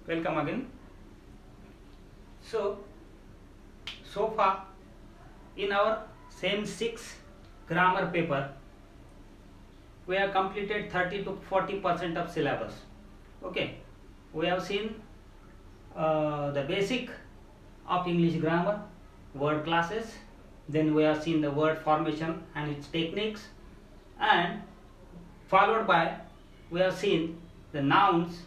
Welcome again. So far in our same 6 grammar paper, we have completed 30 to 40% of syllabus. Okay, we have seen the basic of English grammar, word classes, then we have seen the word formation and its techniques, and followed by we have seen the nouns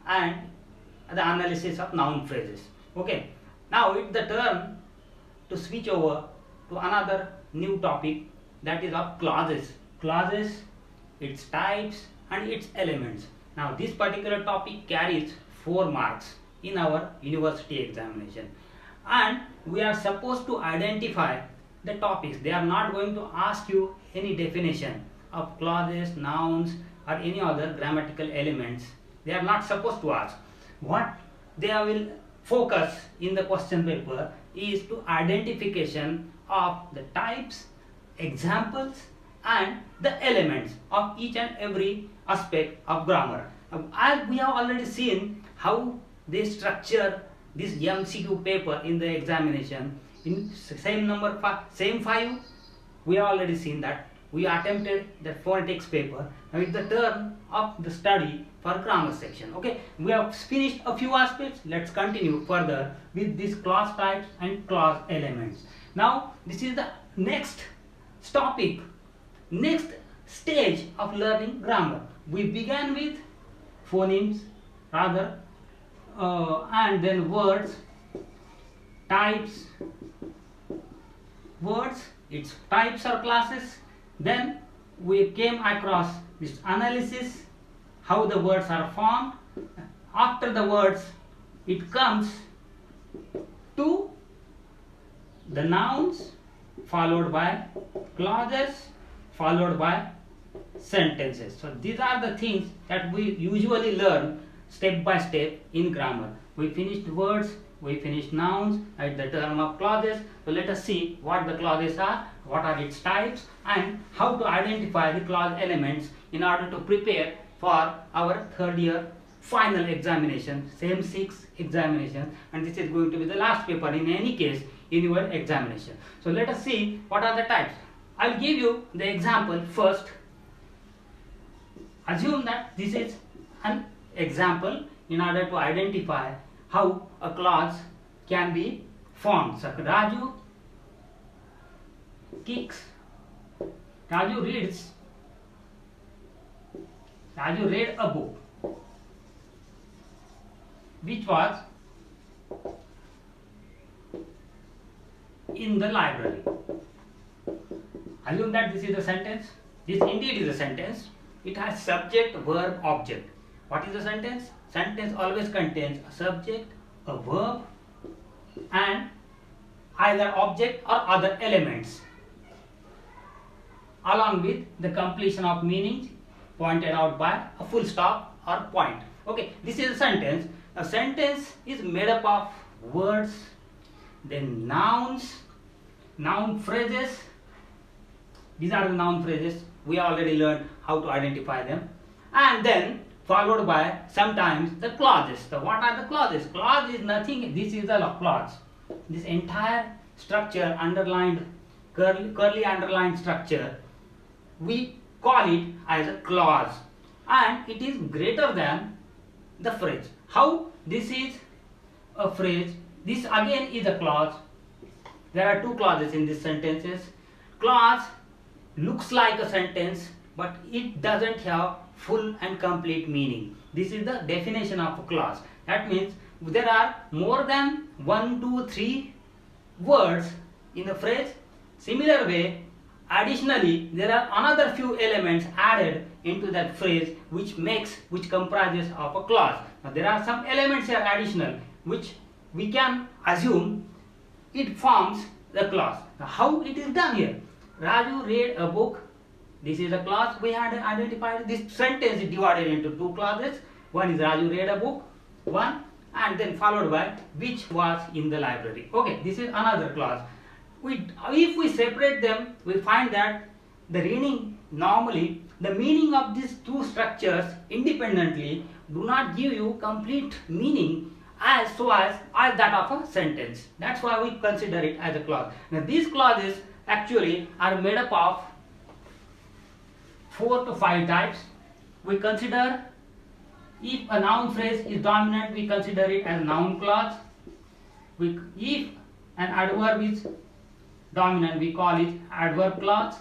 and the analysis of noun phrases. Okay, now it's the turn to switch over to another new topic, that is of clauses. Clauses, its types and its elements. Now this particular topic carries 4 marks in our university examination, and we are supposed to identify the topics. They are not going to ask you any definition of clauses, nouns or any other grammatical elements. They are not supposed to ask. What they will focus in the question paper is to identification of the types, examples and the elements of each and every aspect of grammar. As we have already seen how they structure this MCQ paper in the examination in same 5, we have already seen that. We attempted the phonetics paper. Now it's the turn of the study for grammar section. Okay, we have finished a few aspects. Let's continue further with these clause types and clause elements. Now this is the next topic, next stage of learning grammar. We began with phonemes and then words, types, words, its types or classes. Then we came across this analysis, how the words are formed. After the words, it comes to the nouns, followed by clauses, followed by sentences. So these are the things that we usually learn step by step in grammar. We finished words, we finished nouns at the term of clauses. So let us see what the clauses are, what are its types and how to identify the clause elements in order to prepare for our third year final examination, same 6 examinations, and this is going to be the last paper in any case in your examination. So let us see what are the types. I will give you the example first. Assume that this is an example in order to identify how a clause can be formed. So Raju kicks, Raju read a book which was in the library. Assume that this is a sentence. This indeed is a sentence. It has subject, verb, object. What is a sentence? Sentence always contains a subject, a verb and either object or other elements, along with the completion of meanings pointed out by a full stop or point. Okay, this is a sentence. A sentence is made up of words, then nouns, noun phrases. These are the noun phrases. We already learned how to identify them. And then followed by sometimes the clauses. So what are the clauses? Clause is nothing. This is the clause. This entire structure, underlined, curly underlined structure, we call it as a clause, and it is greater than the phrase. How this is a phrase? This again is a clause. There are 2 clauses in these sentences. Clause looks like a sentence, but it doesn't have full and complete meaning. This is the definition of a clause. That means there are more than 1, 2, 3 words in a phrase. Similar way, additionally, there are another few elements added into that phrase which comprises of a clause. Now there are some elements here additional which we can assume it forms the clause. Now how it is done here? Raju read a book. This is a clause. We had identified this sentence is divided into 2 clauses. One is Raju read a book, one, and then followed by which was in the library. Okay, this is another clause. If we separate them, we find that the meaning of these 2 structures independently do not give you complete meaning as that of a sentence. That's why we consider it as a clause. Now these clauses actually are made up of 4 to 5 types. We consider, if a noun phrase is dominant, we consider it as noun clause. If an adverb is dominant, we call it adverb clause,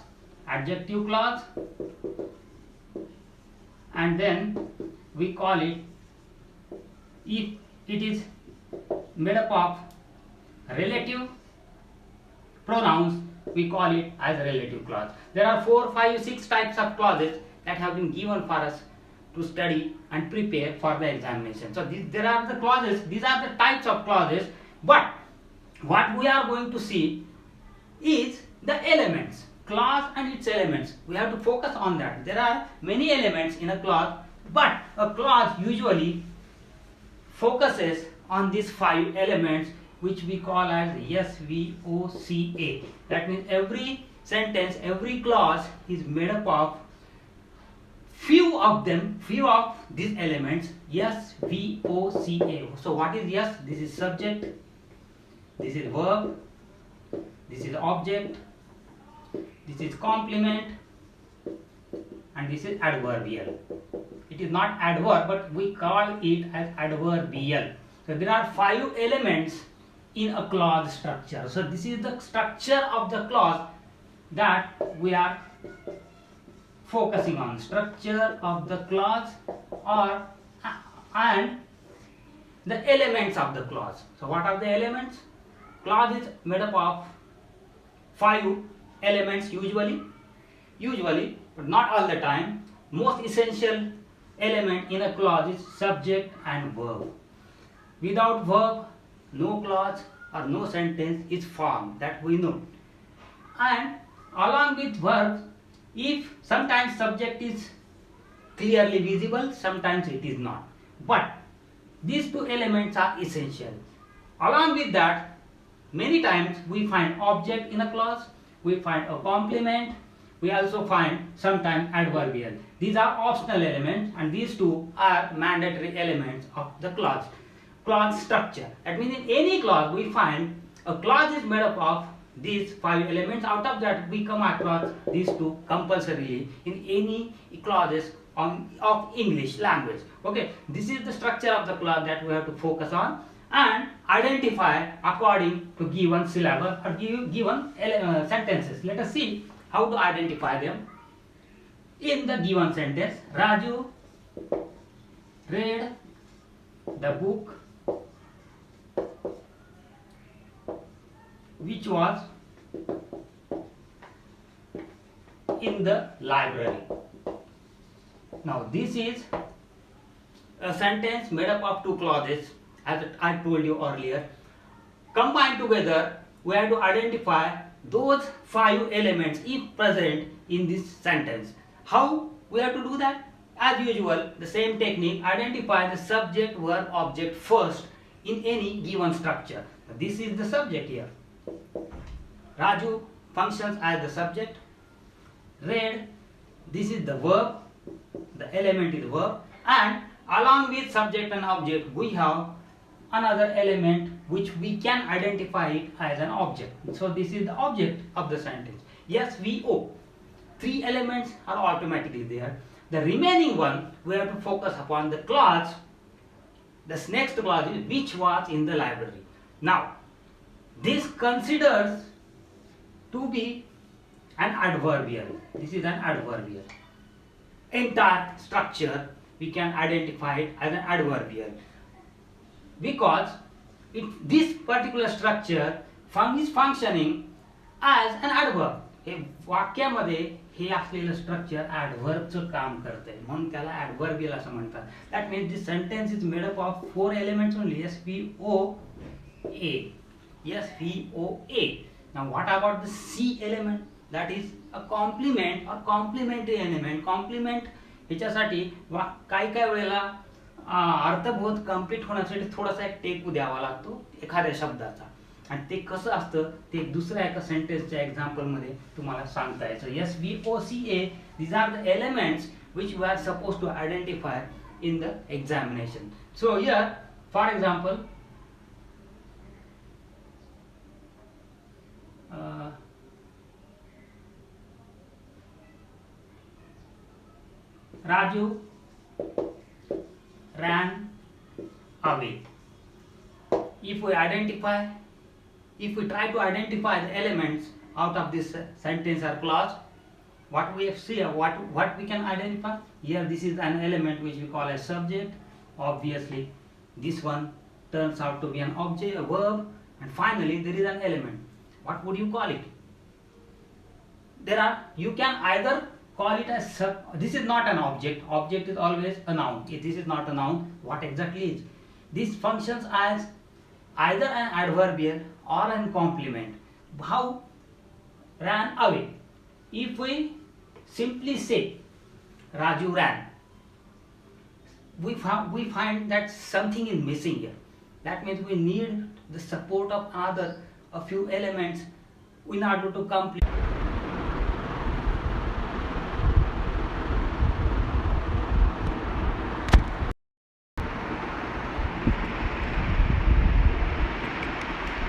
adjective clause, and then we call it, if it is made up of relative pronouns, we call it as a relative clause. There are 4, 5, 6 types of clauses that have been given for us to study and prepare for the examination. So there are the clauses, these are the types of clauses, but what we are going to see is the elements, clause and its elements. We have to focus on that. There are many elements in a clause, but a clause usually focuses on these 5 elements, which we call as SVOCA. That means every sentence, every clause is made up of few of these elements, SVOCA. So what is yes? This is subject, this is verb, this is object, this is complement, and this is adverbial. It is not adverb, but we call it as adverbial. So there are 5 elements in a clause structure. So this is the structure of the clause that we are focusing on. Structure of the clause and the elements of the clause. So what are the elements? Clause is made up of 5 elements usually, but not all the time. Most essential element in a clause is subject and verb. Without verb, no clause or no sentence is formed, that we know. And along with verbs, if sometimes subject is clearly visible, sometimes it is not. But these 2 elements are essential. Along with that, many times we find object in a clause, we find a complement, we also find sometimes adverbial. These are optional elements, and these 2 are mandatory elements of the clause structure. That means in any clause we find a clause is made up of these 5 elements. Out of that we come across these 2 compulsorily in any clauses of English language. Okay, this is the structure of the clause that we have to focus on and identify according to given syllable or given sentences. Let us see how to identify them. In the given sentence, Raju read the book which was in the library. Now this is a sentence made up of 2 clauses, as I told you earlier. Combined together, we have to identify those 5 elements if present in this sentence. How we have to do that? As usual, the same technique. Identify the subject, verb, object first in any given structure. This is the subject here. Raju functions as the subject. Read, this is the verb, the element is verb, and along with subject and object we have another element which we can identify it as an object. So this is the object of the sentence. SVO. 3 elements are automatically there. The remaining one we have to focus upon the clause. This next clause is which was in the library. Now this considers to be an adverbial. This is an adverbial. Entire structure we can identify it as an adverbial because this particular structure is functioning as an adverb. हे वाक्यामध्ये हे असलेलं structure ॲडव्हर्बचं काम करतंय म्हणून त्याला ॲडव्हर्बियल असं म्हणतात. That means this sentence is made up of 4 elements only. SVOA. Now what about the C element? That is a complement or complementary element. Complement ह्याच्यासाठी काही वेळेला अर्थबोध कंप्लीट होण्यासाठी थोडासा एक टेक द्यावा लागतो एखाद्या शब्दाचा, आणि ते कसं असतं ते दुसऱ्या एका सेंटेन्सच्या एक्झाम्पल मध्ये तुम्हाला सांगता यायचं. SVOCA, these are the elements which we are supposed to identify in the examination. So here, for example, Raju ran away. If we try to identify the elements out of this sentence or clause, what we see, what we can identify here, this is an element which we call as subject. Obviously this one turns out to be an object, a verb, and finally there is an element. What would you call it? You can either call it as this is not an object. Object is always a noun. If this is not a noun, what exactly is? This functions as either an adverbial or an complement. How? Ran away. If we simply say Raju ran, we find that something is missing here. That means we need the support of a few elements in order to complete.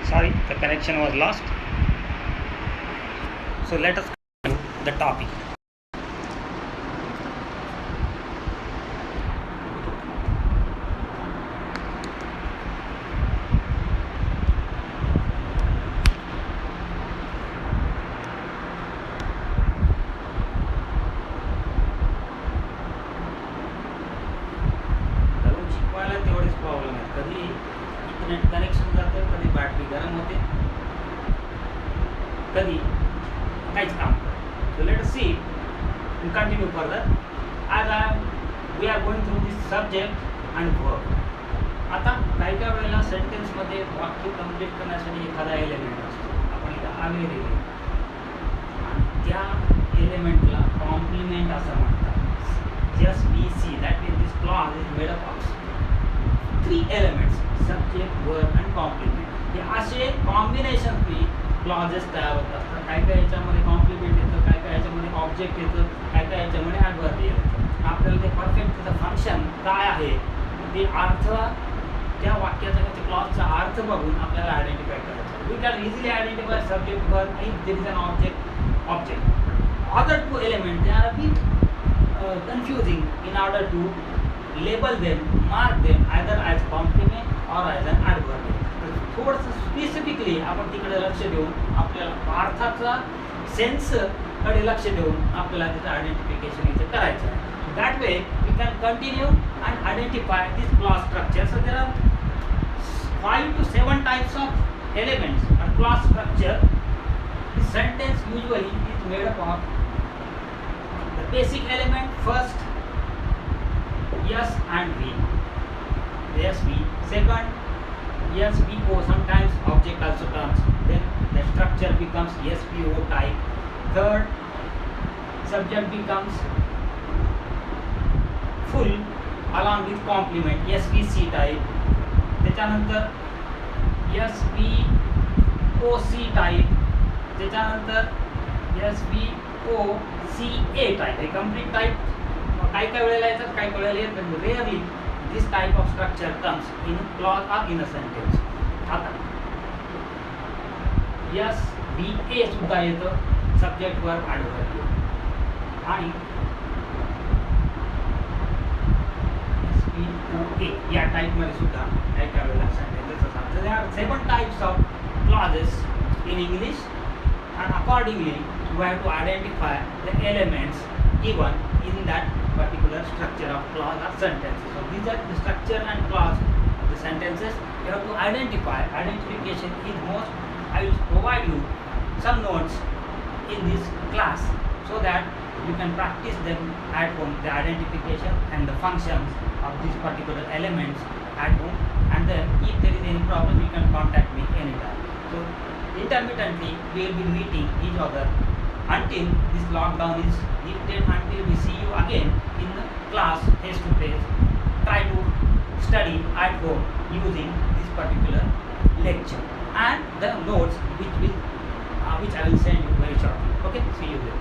Sorry, the connection was lost. So let us continue the topic. तेवढेच problem आहेत. कधी internet connection जातं, कधी battery गरम होते, कधी काहीच काम करत. So let us see and continue further. As we are going through this subject and verb. आता काही वेळेला सेंटेन्स मध्ये वाक्य कंप्लीट करण्यासाठी एखादा एलिमेंट असतो. आपण इथं आवे दिले आणि त्या एलिमेंटला कॉम्प्लिमेंट असं म्हणतात. Just BC, that means this clause is made up of 3 elements: subject, verb and complement. हे असे कॉम्बिनेशन फ्री क्लॉजेस तयार होत असतात. काय याच्यामध्ये कॉम्प्लिमेंट येतं, काय याच्यामध्ये ऑब्जेक्ट येतं, काय याच्यामध्ये ॲडव्हर्बियल येतं. आपल्याला ते परफेक्ट त्याचं फंक्शन काय आहे, ते अर्थ, त्या वाक्याचा त्या क्लॉजचा अर्थ बघून आपल्याला आयडेंटिफाय करायचं. We can easily identify subject, verb if there is an object. Other 2 elements, they are a bit confusing in order to label them, mark them either as complement or as an adverb. थोडंसं specifically आपण तिकडे लक्ष देऊन आपल्याला अर्थाचा sense कडे लक्ष देऊन आपल्याला त्याचं आयडेंटिफिकेशन इथे करायचं आहे. That way we can continue and identify this clause structure. So there are 5 to 7 types of elements and clause structure. The sentence usually is made up of the basic element first, yes and we. Yes, we. Second, yes, we, o. Sometimes object also comes. Then the structure becomes yes, we, o type. Third, subject becomes full along with complement, yes, we, c type. त्याच्यानंतर yes, we, o, c type. त्याच्यानंतर yes, we, o, c, a type. Hey complete type काही वेळेला येतात, काही वेळेला येत नाही. Rarely this type of structure comes in a clause or in a sentence. आता yes, we, a सुद्धा येतं, subject, verb, adverb. आणि yes, we, o, a या टाइप मध्ये सुद्धा काही वेळेला सेंटेन्सेस असतात. So there are 7 types of clauses in English, and accordingly we have to identify the elements given in that particular structure of clause or sentences. So these are the structure and clause of the sentences. You have to identify. Identification is most. I will provide you some notes in this class so that you can practice them at home, the identification and the functions of these particular elements at home. And then if there is any problem, you can contact me anytime. So intermittently we will be meeting each other until this lockdown is lifted, until we see you again in the class face to face. Try to study at home using this particular lecture and the notes which I will send you very shortly. Okay, see you there.